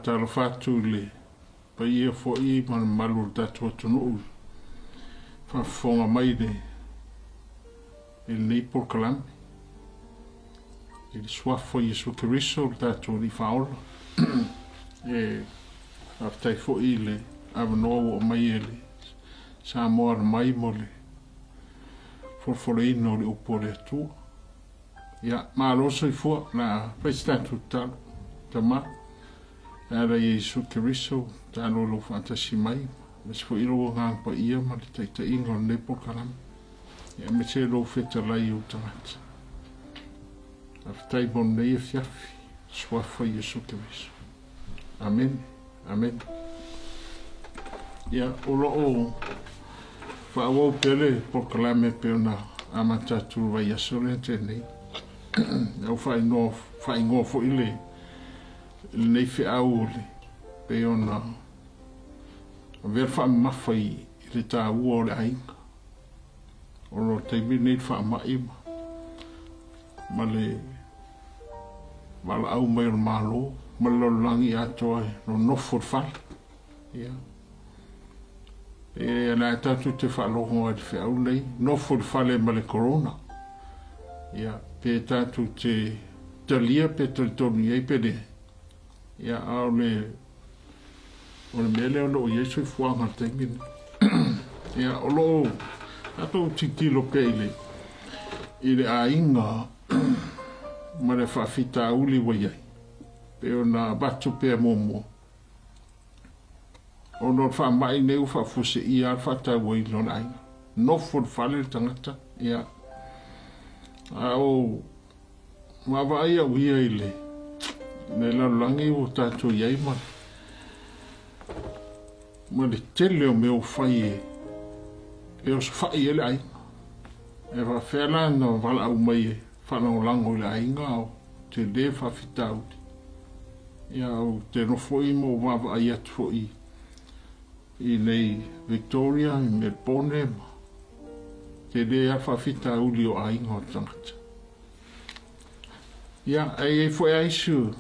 Talo fatu le pa ia fo I man malu tatu tunu fa fonga mai de il nei por kalam il swa fo Yesu Kristo tatu di faul e aftai fo ile avno o mai ele Samoa mai mole forfolino le upole tu ya malo so fo na prestatu tal tama Era Yesu Kristo tano lo fantasi mai mas fo ilo ngang pa ia ma te ingo ne po kalam ya me se lo feta lai o tamat aftai bon ne fiafi swa fo Yesu Kristo amen amen ya o fa o pele po kalam pe na amata tu va yasole tene ya fa ingo fo ile nei fe aule pe ona ver fa mafai le ta o le ai o lo te vi nei fa mai male mal au mai malo malo langi ato no for fa ya e na ta tu te fa lo ho fe aule no for fa le male corona ya pe ta tu te lia pe te toni e pe de ya aule o mele o Yesu fuanga tengin ya olo ato titilo keile ile ainga mare fa fita uli waya pe ona batu pe momo ono fa mai ne fa fuse ia fa ta wai lon ai no for fale tangata ya au ma vai a wi ile nella langi o tatu iai ma le tele o meu fai e o fai ele ai e va fela no vala au mai fa no lango le ai nga te de fa fitau ia o te no foi mo va ai at foi I nei Victoria in Melbourne te de fa fitau li o ai nga tangata ia ai foi ai su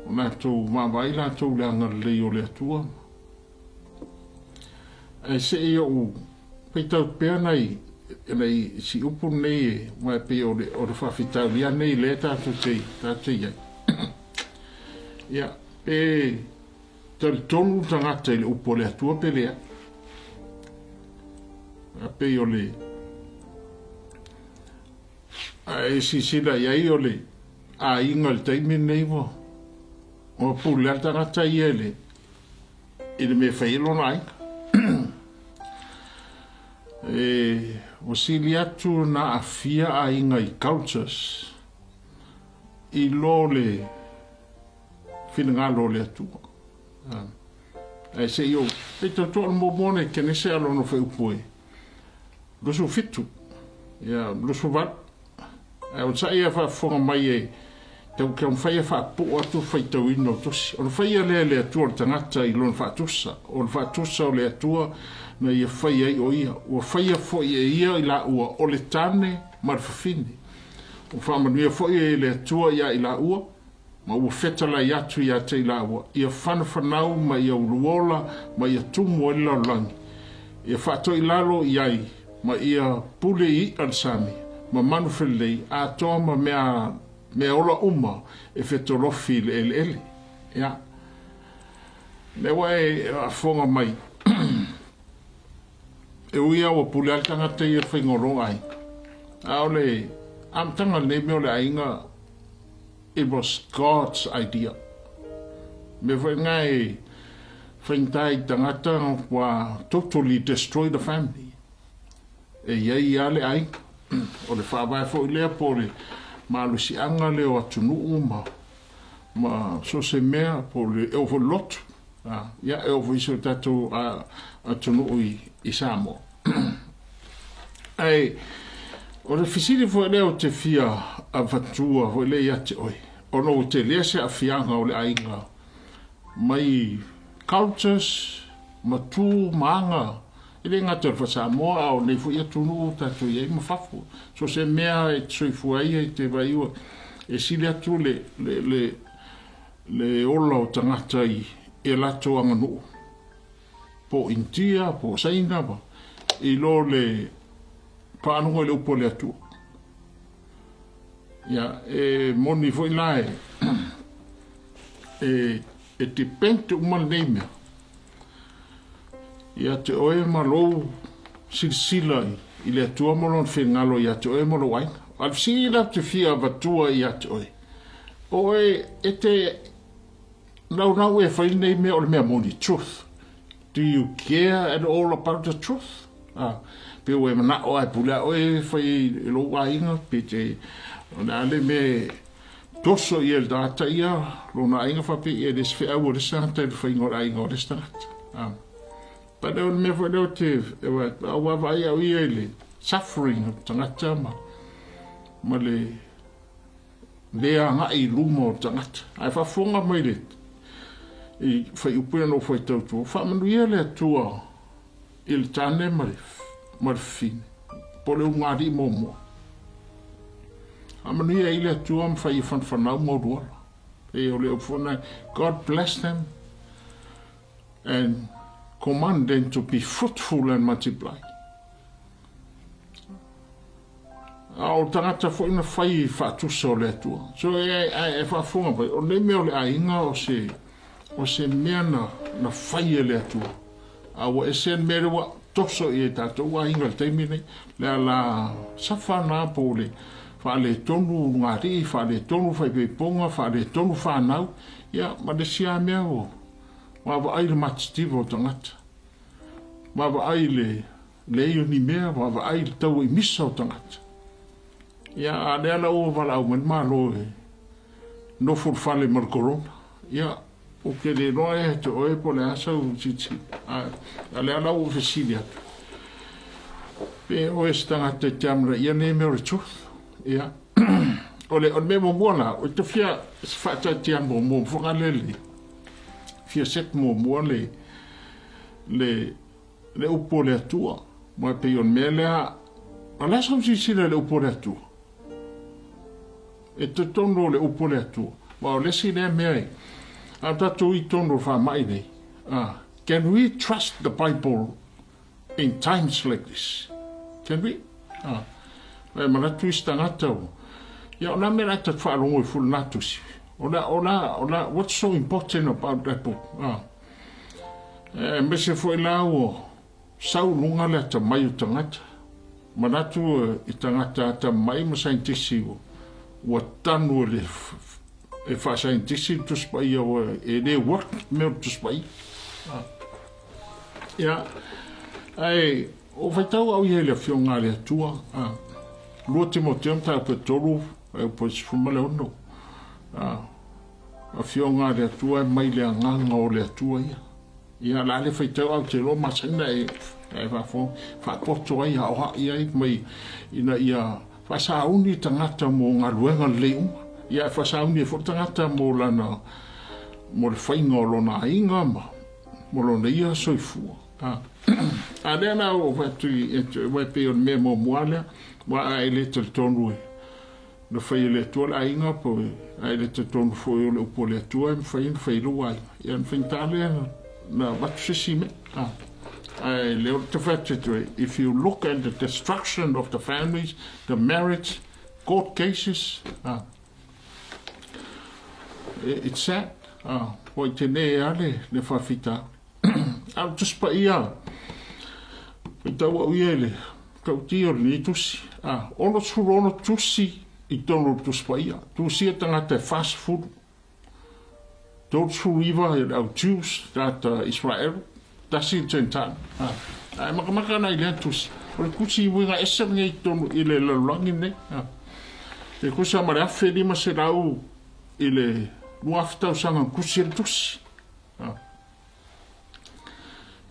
na to ma vai la to la ngal o le tua e se io pe tau pe nei si upu nei ma pe o le fa fita via nei le ta te ia ia e tal tonu tangata le upu le tua pe le a pe o le e si la ia o le a ingal te mi nei vo o pula tangata iele ele me fai lo nai e o siliatu na afia a inga I cultures I lole finga lole atu e se io pito to mo bone che ne se alo no fai poi lo so fitu ya lo so va e o sai fa fo mai e tau ke fai fa po atu fai tau ino tosi o fai le atu o tangata I lon fa tusa o le atu na ia fai ai o ia o fai fo ia I la o le tane mar fini o fa ma ia fo le atu ia I la o ma o feta la ia tu ia te la o ia fan fanau ma ia uola ma ia tumo la lang ia fa to I lalo ia ma ia pule I al sami ma manu fele a toma me ola uma e fetolofi ele ya me wai a fonga mai e uia o pulal tanga te I whaingoro ai aole am tanga ne me ole ainga it was God's idea me ngai whaintai tangata wa totally destroy the family e iei ale ai o le whawai fo I lea pole ma lo si anga le o atunu ma so se mea po le o lot ya e o viso tatu atunu I Samoa ai o le fisili fo le o te fia a vatua fo le ia te oi o no te le se a fianga o le ainga mai cultures ma tu manga ele ngata fa Samoa o nei fu ia tunu tatu ia ma fafu so se mea e tsui fu ai te vai e si le atu le le ola o tangata i e lato anganu. Po intia, po saina ba. I lo le paanunga le upo le atua. Ia, moni foi lae. E te pente umal neimea. Ia te oe malou silsila i le atua molon whengalo ia te oe malo wainga. Al sila te fia vatua ia te oe. Oe e te nau e whai neimea o le mea moni, truth. Do you care at all about the truth? Pe oe mana o ai pula oe whai lo wainga pe te ona le me toso i el data ia lo na inga whape i edes whi au o le sangata i whai ngora inga o le sangata. Pa leo me whai leo te awa vai au ia le suffering o tangata ma le lea ngai luma o tangata. Ai whafonga mai le i whai upuna no whai tautua. Whamanuia le atua i le tane ma le fine. Po leo ngari mo mua. Amanuia i le atua ma whai i whanau mo ruala. E o le upuna, God bless them and command them to be fruitful and multiply. O tangata fo ina whai whatusa o le atua. So e whafunga pai, o le mea o le ainga o se mea na whai e le atua. Awa e sen mea rewa toso i e tātou wa inga le teimi nei. Lea la sawhana po le whaale tonu ngari, whaale tonu whai peiponga, whaale tonu whanau. Ia, ma le sia mea o. Wawa ai le matitivo o tangata. Wawa ai le eo ni mea, wawa ai le tau i misa o tangata. Ia, lea la o wala au man malo e no furfale mar corona. Ia, o ke le noe te oe po le asa u titi. A lea la o fesili atu. Pe oe stangata te amra, ia ne mea re truth. Ia, o le me mo moana, o te fia whata te an mo whangalele. Fia set mo moa le upo le atua. Moa pe yon mea lea, a lasa u sisira le upo le atua. E te tono le upo le atua. Ma o lesi lea mea e. A tatu I tono wha mai nei. Can we trust the Bible in times like this? Can we? E manatu I stangata o. Ia ona mea ta whaarongo I fulu natusi. Ona, what's so important about that book? Mese fo ila o sau lunga le ta mai o tangata. Manatu I tangata ta mai ma saintisi o. Wa tanu le e fa saintisi tu spai o e le work me tu spai. Ia ai o vai tau au ia le fionga le tua. Lua Timoteum ta pe tolu e po sfumale ono. A fionga le tua mai le nganga o le tua ia. Ia la le fai tau au te lo masana e fa fo fa porto ai ha ia mai ina ia fa sa uni tangata mo ngaluenga leu. Ia fa sa uni fo tangata mo lana mo le fai ngolo na inga mo lo ia soifu. A lena o watu e pe on memo moale wa ai le tonu no fai le tua la inga po ai le tonu fo le upo le tua fai lo ai ia fai tale na watu sime ai le te fatu if you look at the destruction of the families, the marriage, court cases, it's sad. Poi te ne ale le fa fita au tu spaia tau au iele kau tio ni tusi ono surono tusi I tono tu spaia tusi e tangata fast food don't survive au Jews that Israel tasi tentan ai makamaka na ile tusi o le kusi winga esa ngai tono ile lalangi ne e kusa mare afeli ma se rau ile luafta usanga kusi tusi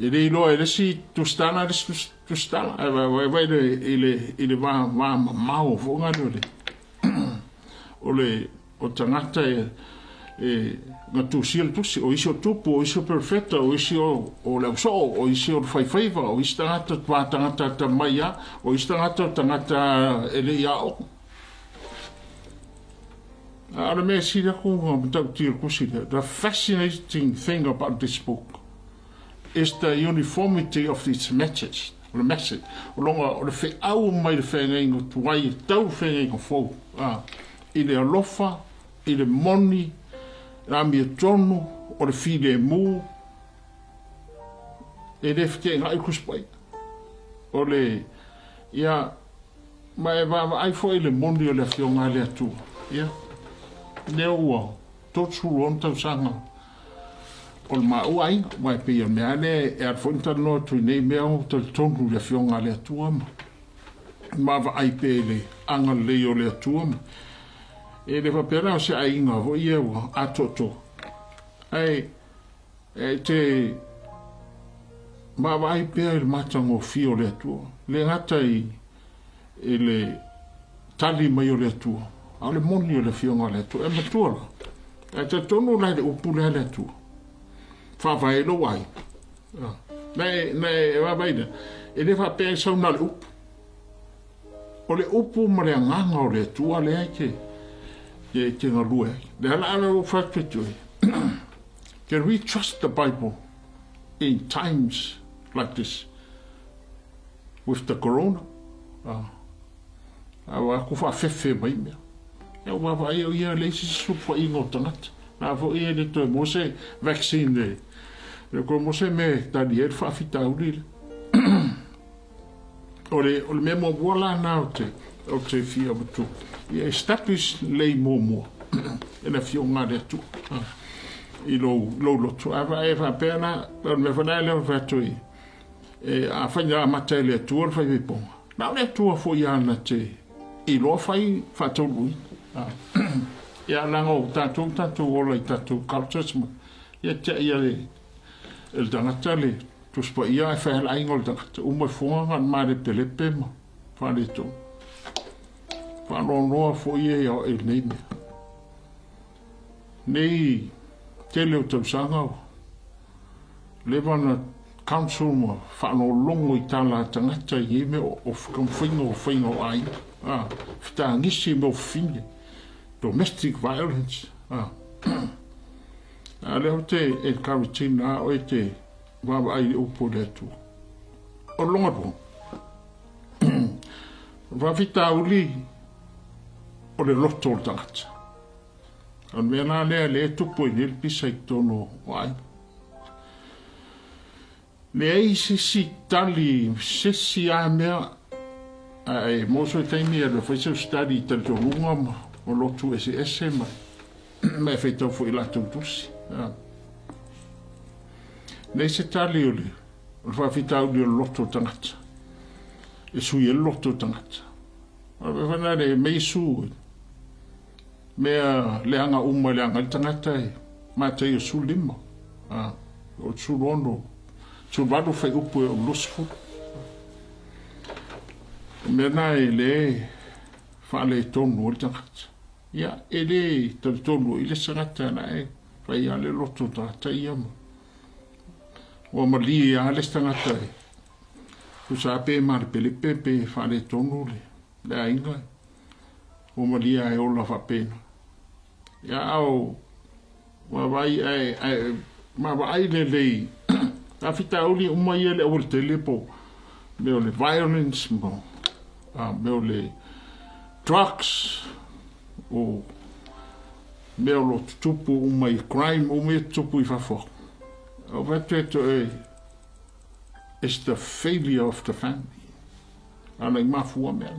e le ilo e si tustana tustana vai ile va mau fonga le o tangata nga tusil tusi o iso tupu o iso perfecta o iso o le so o iso fai o istangata tangata tamaya o istangata tangata ele ya o Alamai sila ko the fascinating thing about this book is the uniformity of its message. The message. O le fe au mai le fe ngai tuai tau fe ngai fo. I le alofa, i le moni, la mi tonu, o le file mu. E le fte ngai kuspai. O le ia mai va ai fo i le moni o le fionga le atu. Ia. Le ua totsu ron tau sanga. O le mau ai, mai pe o mea le, e ar fonta no tui nei mea o tal tonu le fionga le atua ma. Ma va ai pe le anga le o le atua ma. E le papera o se a inga vo i ewa a toto. Ai, e te, ma va ai pe il matango fio le atua. Le ngata i le tali mai o le atua. A le moni o le fionga le atua. E matua la. E te tonu lai le upu le atua. Whawhai lo wai. Nei, e wawaina. E le whapea sau na le upu. O le upu ma le anganga o le tua le aike. E ke ngā lue. Le hala ana o whakwetu e. Can we trust the Bible in times like this? With the corona? Awa ku whawhewhe mai mea. E wawai o ia leisi supa ingo tangata. Nā fo ia le toi mose vaccine le. Le ko mose me tani e whawhita uri. O le memo wala nā o te fia matu. I establish lei mōmua. E na fio ngā rea tu. I lo lotu. Awa e whapena, me whanai leo whatui. E a whainga matai lea tu al whai ponga. Nā lea tua fo i ana te. I lo whai whataului. Ia langa o tātou ola i tātou cultures ma. Ia te ia le tangata le tuspa ia e whahela ingo le tangata. Umai fonga ngan maare pelepe ma. Whale tō. Whanoa fo ia ia e nei mea. Nei te leo tau sanga o. Le wana council ma whanoa longo i tāla tangata i eme o whainga o ai. Whita ngisi me o whine. Domestic violence. Leo te e karatina o e te wawa ai upo le tu. O longa po. Wawhita uli o le loto o tangata. An mea nā lea le tupo i nil pisa i tono o ai. Le ei sisi tali, sisi a mea, e moso e taimi e le whaisau stadi i tali to lunga ma. O lotu ese mai. Me feitau fo i latou tusi. Nei se tali o le. O whawhitau li o loto tangata. E sui e loto tangata. O whana le meisu. Mea leanga uma leanga le tangata e. Mātai o su lima. O su rono. Su wadu whai upu e o losfu. Mea nai le whale tonu o le tangata. Ia, ele tonu i le sangata na e. Whai a le loto tangata i ama. O mali a le tangata e. Kusa pe mare pele pepe whale tonu le. Le a inga. O mali a e ola whapena. Ia au. Wawai ai. Mawai le lei. A whita uli umai ele o le telepo. Meo le violence mo. Meo le drugs. O meo lo tupu umai crime o me tupu I whafo. O watueto e is the failure of the family. Ana I mafua mea.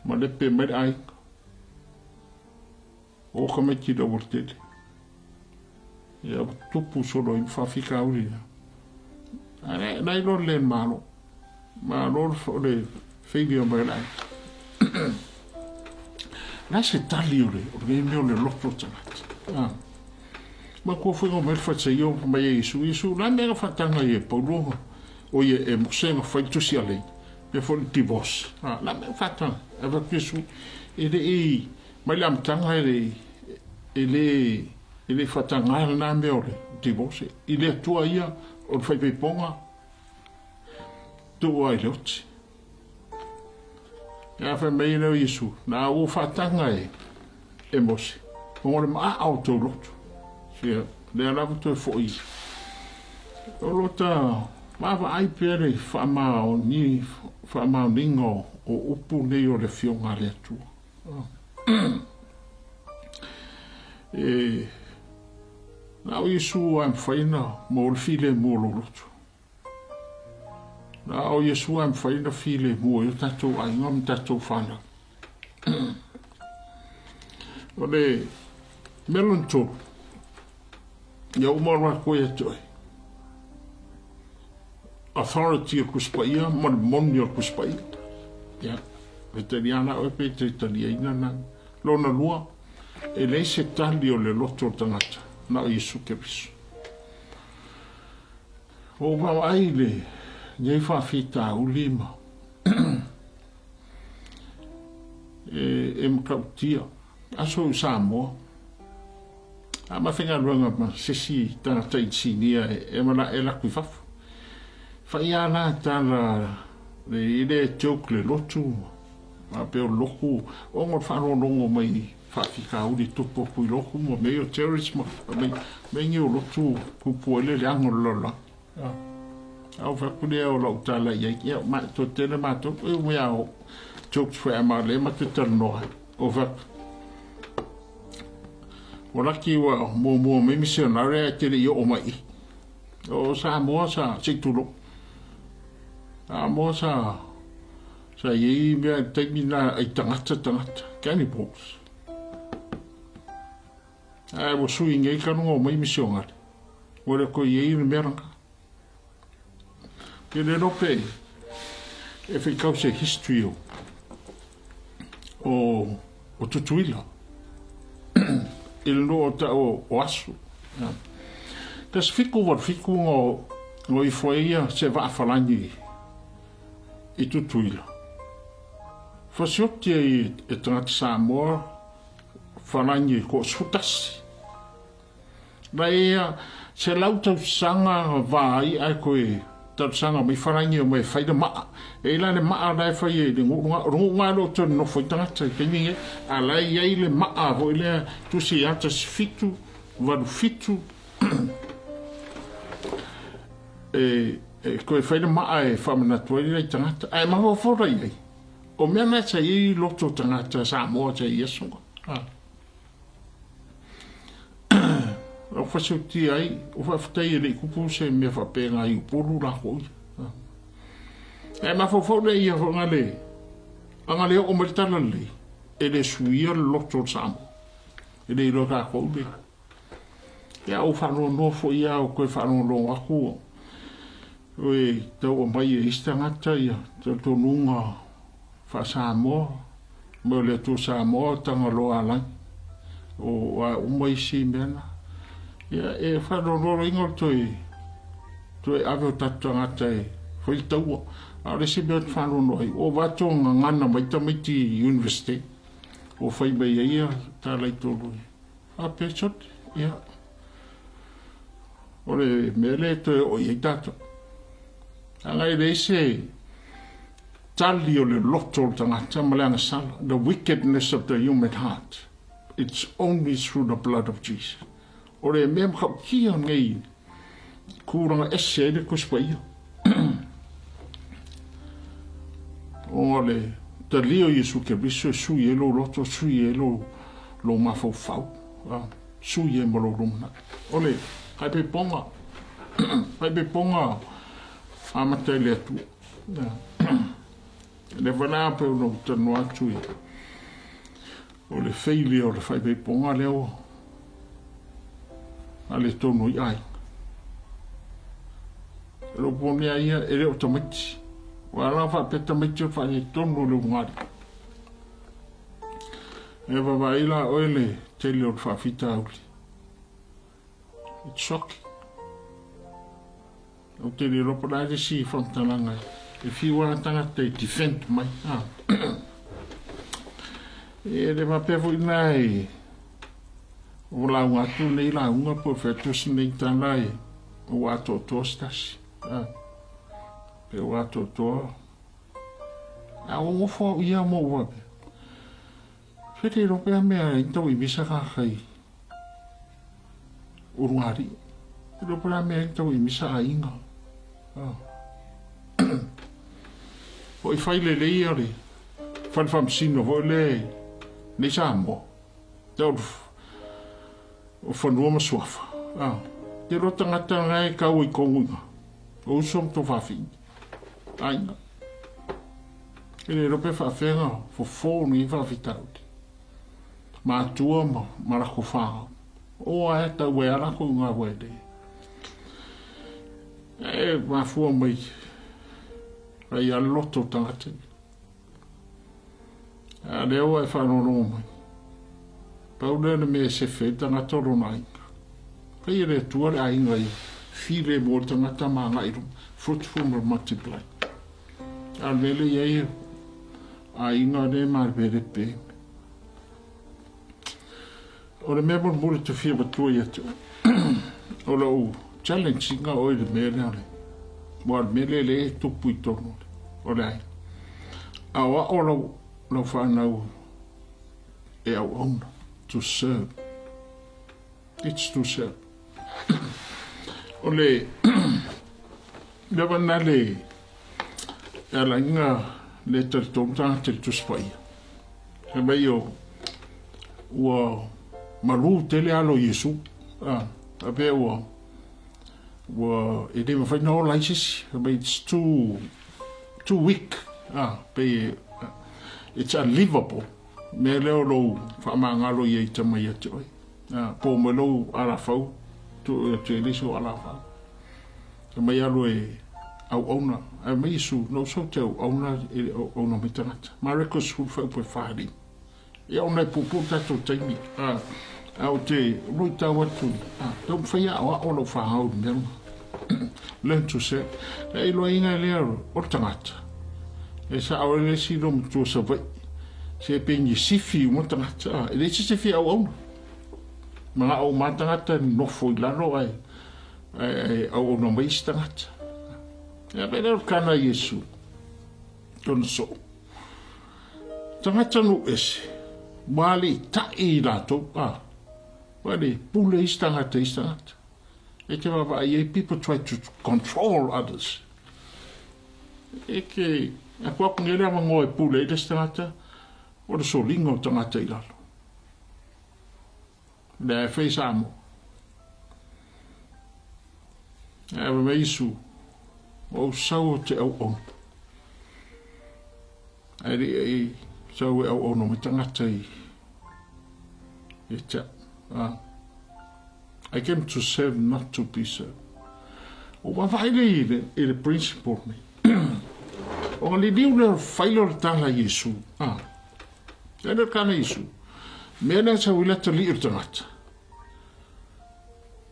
Ma lepe mai ai. O kameti da vortele. Ia tupu solo I whawhika uri. Nai lor len malo. Ma lor le failure mai ai. Nā se tali ore, o rei meo le lopo tangata. Ma kua whainga mai whaita I o mai e isu, nā mea whatanga I e pauronga, o I e mosenga whaitusi a lei, me whole divorce. Nā mea whatanga, e wakisu, e le I, mai le amtanga e le whatanga e nā mea o le divorce. I le atua ia, o le whaipeponga, tua I le oti. Ia whai mei nao Iesu, nā o whatanga e, e mose. O le maa au tau lotu. Sia, le alavu toi fo'i. O lota, mawa ai pere whaamao ni, whaamao ningo o upu nei o le fionga le atua. Na o Yesu am whaina mo le file mo lo lotu. Na o Yesu am whaina file mo e tatou ai ngam tatou whana. O le melon tō, ia umarwa koe atoe. Authority o kuspaia, moni o kuspaia. Ia, veteriana o pe te tania ina nang. Lona lua, e lei se tali o le loto tangata, na o Yesu Keriso. O wau ai le, nei whawhita u lima. E mkautia, aso u Samoa. A ma whenga ruanga ma sesi tangata i sinia e mana e laku fafu. Whaiana tala le ile joke le lotu. Ma peo loku, ongo whano longo mai whawhika uri tupo pui loku mo meo terrorism. Mei ngi o lotu kupuele le ango lola. Au whakune o lau tala iai. Ia, ma to tele ma to, e mea o jokes whea ma le ma te tanoa. O whak. O laki wa mo me misionare a tere i o mai. O Samoa sa situlo. Samoa sa iei mea teimina ai tangata. Cannibals. Ai wo sui ngei kanunga o mai misionare. O le ko iei ni meranga. Pene rope e whikau se history o tutuila. Il no ta o asu. Tas fiku ngo I foia se va falani I tutuila. Fasioti e tangata Samoa falani ko sutasi. Na ea se lauta sanga vai ai koe tau sanga mai falani o mai faida maa. E la le maa lai fai e runga lo to no foi tangata kini a lai ia le maa vo ile tu si ata fitu va fitu ko fai le maa e fa na to ile tangata ai ma vo fora ile o me na sa I lo to tangata Samoa te Yesu o fa suti ai o fa ftai le kupu se me fa pena I polu la ko e ma fo le ia fo ngale. Angale o mertana le. E le suia loto Samoa. E le ilo ka ko le. Ia o whano no fo ia o koe whano no aku. Oe tau o mai e istangata ia. Tau tonunga wha Samoa. Mo le tu Samoa tanga lo alai. O mai si mena. Ia e whano no ringo toi. Toi ave o tatangata e. Foi tau a resi bea whano noi. O wato ngana mai tamaiti university. O whai mai ia tālai tōrui. A pēchot, ia. O le mele toi o iei tātou. Angai reise tali o le loto tangata malanga sala. The wickedness of the human heart. It's only through the blood of Jesus. O le mea mkau kia ngai kūranga ese ele kuspaia. O le te leo Yesu Keriso sui e lo loto sui e lo mafau. Sui e mo lo rumna. O le hai pe ponga a matai le atu. Le vana pe no tanu atu. O le feili o le fai pe ponga leo. A le tonu I ai. Lo pone ai e le otomati. Wala fa peta mecho fa ni tono le ngari. E va ila oile tele o fa fita uli. It's shocking. O tele ro pa de si fontananga. If you want to defend my e le va pe fu nai. O la un atu nei la unga po fetus nei tanai. O ato tostas. Pe o ato to. A o fo ia mo wa. Fete ropea mea intau I misa kakai. Urungari. Ropea mea intau I misa a inga. O I whaile lei ari. Whanwham sino ho le. Nei Samoa. Tau o whanua masuafa. Te rota ngata ngai kau I kongunga. O usom to whawhi. Ainga. Ele rope whawhenga fo whōnu I whawhi tauti. Ma tua ma marako whāo. O ae tau e arako ngā wede. Ma fua mai. Ai a loto tangata. A leo e whanono mai. Paulena me se whē tangata rona inga. Kai re tuare a inga I. Whire mō tangata mā ngairu. Fruitful will multiply. A lele iei. A inga ne marvere pe. O le Melbourne mure te whia batua I atu. O la u challenge inga o I le mele ale. Wa mele le tupu I tono. O le ai. A wa o lau whanau e au ona. To serve. It's to serve. O le lewa na le ala inga le talitongta te tu spai. He mai o ua maru tele alo Yesu. A pe ua e te mawhai no laisis. He mai it's too weak. Pe it's unlivable. Me leo lo whamangalo I eita mai atu oi. Po me lo ala fau. Tu te eliso ala fau. He mai alo e au ona. A mai isu no so te au ona e ona mitangata. Maricos hu fau pe whahari. E ona I pupu tato taimi. Au te rui tau atu. Tau whaia awa ono whahau mea. Learn to say. E ilo inga leo o tangata. E sa awa le si no mtua sa vai. Se pengi sifi mo tangata. E le si sifi au ona. Mga au matangata nofo I laro ai. Au ono mai si tangata. E pere o kana Yesu. Tono so. Tangata no ese. Wale ta I rato. Wale pule I tangata I tangata. E te wawa ai people try to control others. E ke a kua kungere ama ngoe pule I tangata. O so lingo tangata I lalo. Le fei Samoa. E me isu. O sau te au on. Ai sau e au ono me tangata I te. I came to serve, not to be served. O wawhaile I le principle ni. O li liu le whailo le tala Yesu. E le kana Yesu. Mena sa wila te li tangata.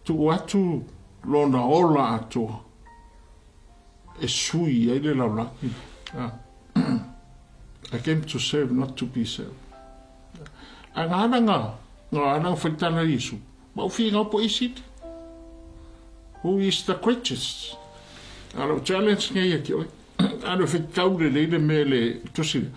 Tu atu lona ola atua. E sui e le laulaki. I came to serve, not to be served. A ngā ana whaitana Yesu. Mau whia ngā po isit. Who is the greatest? Alo challenge ngai ati oi. Alo whaitau le leile me le tosire.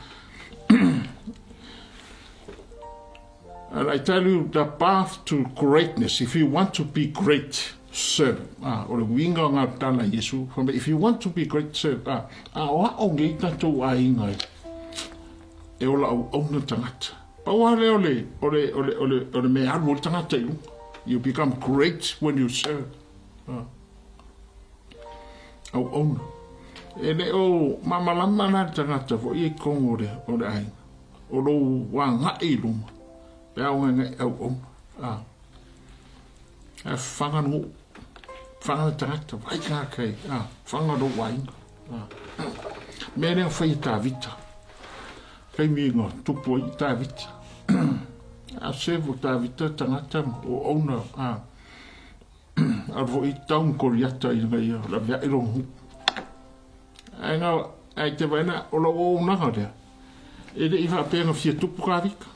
And I tell you the path to greatness, if you want to be great, serve. Or winga ngā tana Yesu. If you want to be great, serve. Wa o ngai tatou a ingai. E ola au ona tangata. Paua leo ole me aru o tangata ilu. You become great when you serve. Au ona. E le o mamalama na tangata fo I kongo o le ai. O lo wa ngā iluma. Pe au ngai au ona. E whanganu. Whanganu tangata. Vai kā kei. Whanganu wainga. Mene o whai tā vita. Kei mingo tupu I tā vita. A sevo tā vita tangata o ona. Arvo I taun koriata I ngai la vea I rongu. Ainga ai te waina o la o unanga rea. E le I whapenga fia tupu kā vika.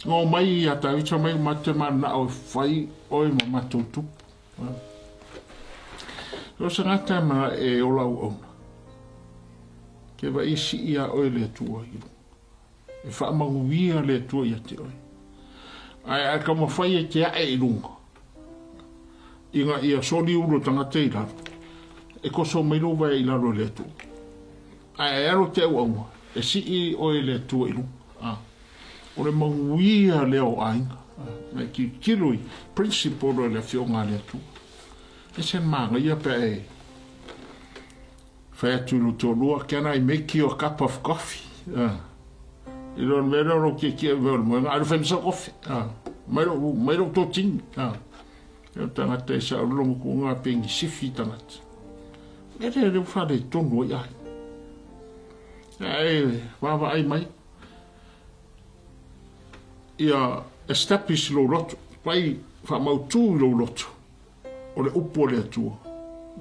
Ngō mai a tā vita mai mate mana o whai oi ma matou tupu. Rosa ngata ma e o lau ona. Ke wa isi ia oe le tua iru. e whaamaguia le tua ia te oi. Ai ka mawhai e te ae lunga. Inga ia soli uro tangata i laro. E koso meilo vai i laro le tua. Ai aro te au aunga. E si i oe le tua i lunga. O le maguia le o ainga. Mai ki kirui principle le fionga le tua. E sen manga ia pe e. Whai atu lu tō lua, can I make you a cup of coffee? I lor mera ro ke vel mo alu fem sa coffee. Mero to ting. Eu tangata sa longo ko nga pengi sifi tangata. Ele fa de tono ia. Wa ai mai. Ia establish lo lot. Pai fa mau tu lo lot. O le upo le tu.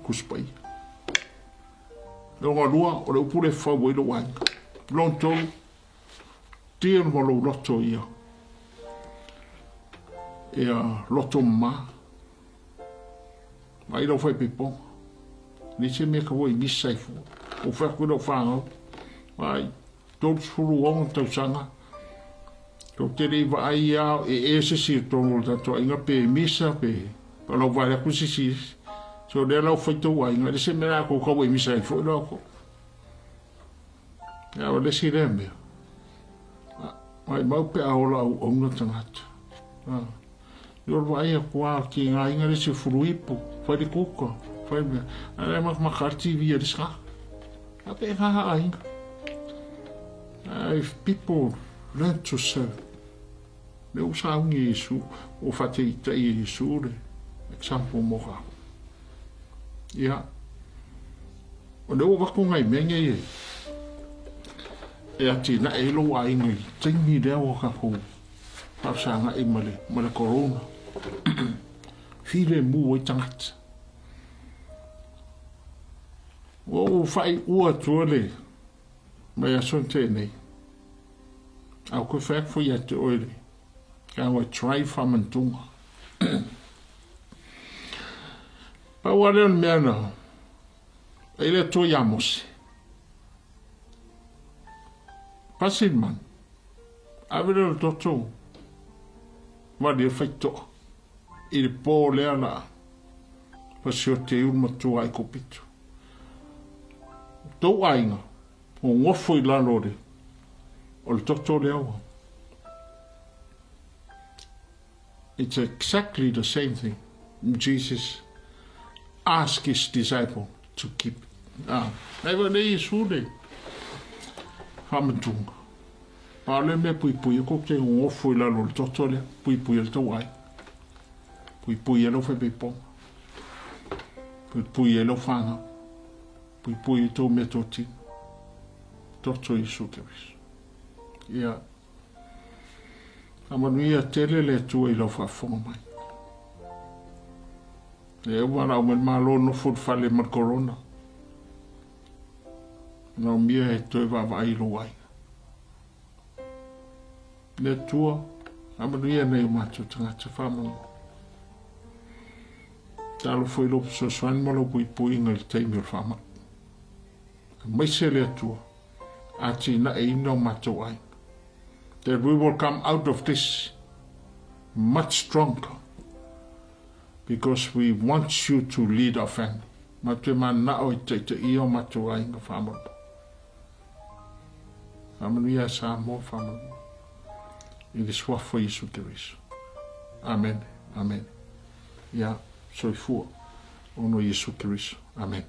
Kuspai. Longa lua o le upo le fa wo lo wang. Lonto tia mo lo loto ia. Ia loto ma. Mai lo fai pipo. Ni se me ka wo i misai fu. O fa ku no fa no. Ai tot furu on tau sanga. Ko te riva ai ia e se si tono tato inga pe misa pe. Pa lo vale ku si. So le lo fai to wa inga se me la ko ko wo i misai fu lo ko. Ja, o le si rembe. Ai mau pe aola au na tangata. Yor vai a kua ki ngā inga le se furuipo. Fai di kuko. Fai me. Ai mak makarti via di ska. A pe ngā inga. If people learn to serve. Le usa ungi Yesu. O fate ita i Yesu le. Example moka. Ia. O le o wako ngai menga ye. E ati na e lo a inga i tingi leo ka kou. Pausanga e male corona. File mu o tangata. O fai ua tuole. Mai ason tēnei. Au koe whaak fo ia te oere. Ka ua trai whamantunga. Pa ua leo mea na. E le to iamose. Pasin man. Avere o toto. Wadi e whaito. I le pō lea la. Pasi o te urma tua ai kopito. Tau ainga. O ngofo i lalore. O le toto lea wa. It's exactly the same thing. Jesus asked his disciple to keep. Never nei sure. Whamantunga. Pāle mea pui ko te ngofo i lalo le toto lea. Pui el tau ai. Pui elo whai pepo. Pui elo whanga. Pui tau mea toti. Toto i sukewis. Ia. Amanuia tele le tua i lau whafonga mai. E wara o men malo no fut fale mar corona. Nau mia e toi wawa i lo ai. Le tua, amanuia nei mato tangata whamanga. Talo foi lo so swan malo pui ngal teimi o whamanga. Mai se le tua, ati na e ino mato ai. That we will come out of this much stronger because we want you to lead our family. Mate man na o te io mato ai nga whamanga. Amanuia sa mo whamanga. I le swafo Yesu Kiriso. Amen. Amen. Ia, soifua. Ono Yesu Kiriso. Amen.